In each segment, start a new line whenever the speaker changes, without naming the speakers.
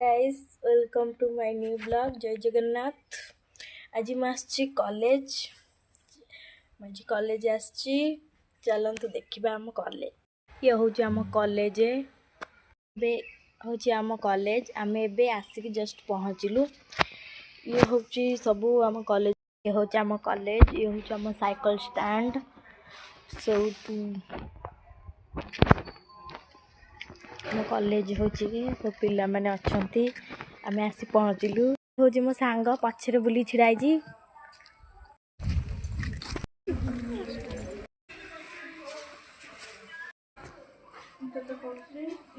Guys welcome to my new blog जय जगन्नाथ। आज मैं कॉलेज आज कॉलेज आसची चलतु देखा आम कॉलेज। ये हूँ आम कॉलेज आम कॉलेज आम एबे आसिक जस्ट पहुँचलु। ये हूँ सब आम कॉलेज। ये हूँ आम कॉलेज। ये हूँ आम साइकिल स्टैंड सब मो कॉलेज हूँ सब पिला माने अच्छी आम आसी पहुँचलु। हूँ मो सांग पछरे बुली छिड़ाई।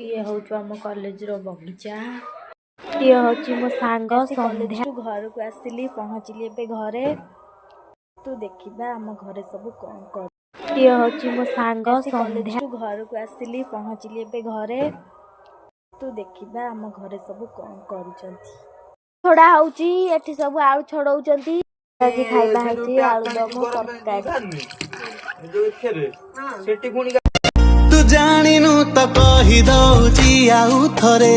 ये हूँ आम कॉलेज रो बगीचा। ये हूँ मो सांग संध्या घर को आसिली पहुँचली एबे घरे। तू देखा आम घरे सब कौन कर। ये हूँ मो सांग संध्या घर को आसिली पहुँचली एबे घरे। तू देखा आम घरे सब कौन कर छड़ा होची एठी सब आलू छड़ौचंती। आज खाइबा हैची आलू दम तरकारी।
जो एखेरे सेठी पुणी तू जानिनु त कहि दउची आउ थरे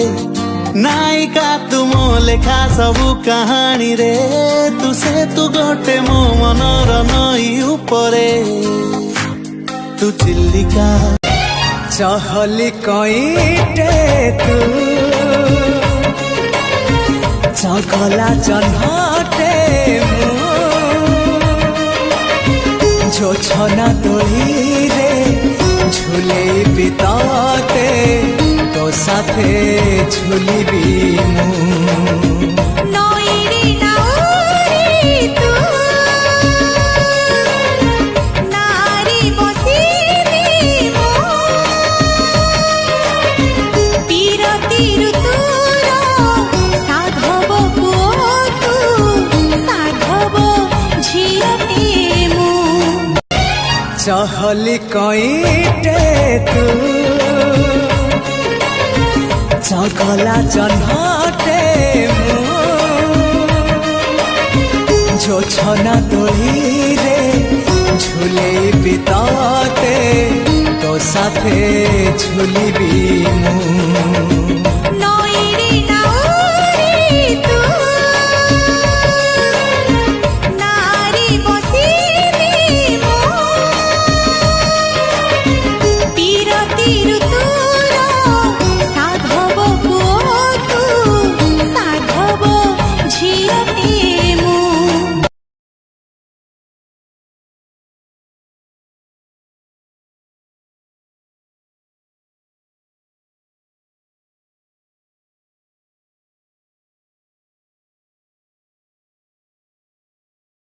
नायिका तुमो लेखा सबु कहानी रे तू से तू गोटे मो मनर नई उपरे तू चिल्लिका चहली कईटे तू चकला चन्हटे जो छना तोली रे झूले बिताते तो साथे झूली भी चहली कईटे तू चकला चन्हटे जो छना तोली रे झूले बिताते तो साथे झूली भी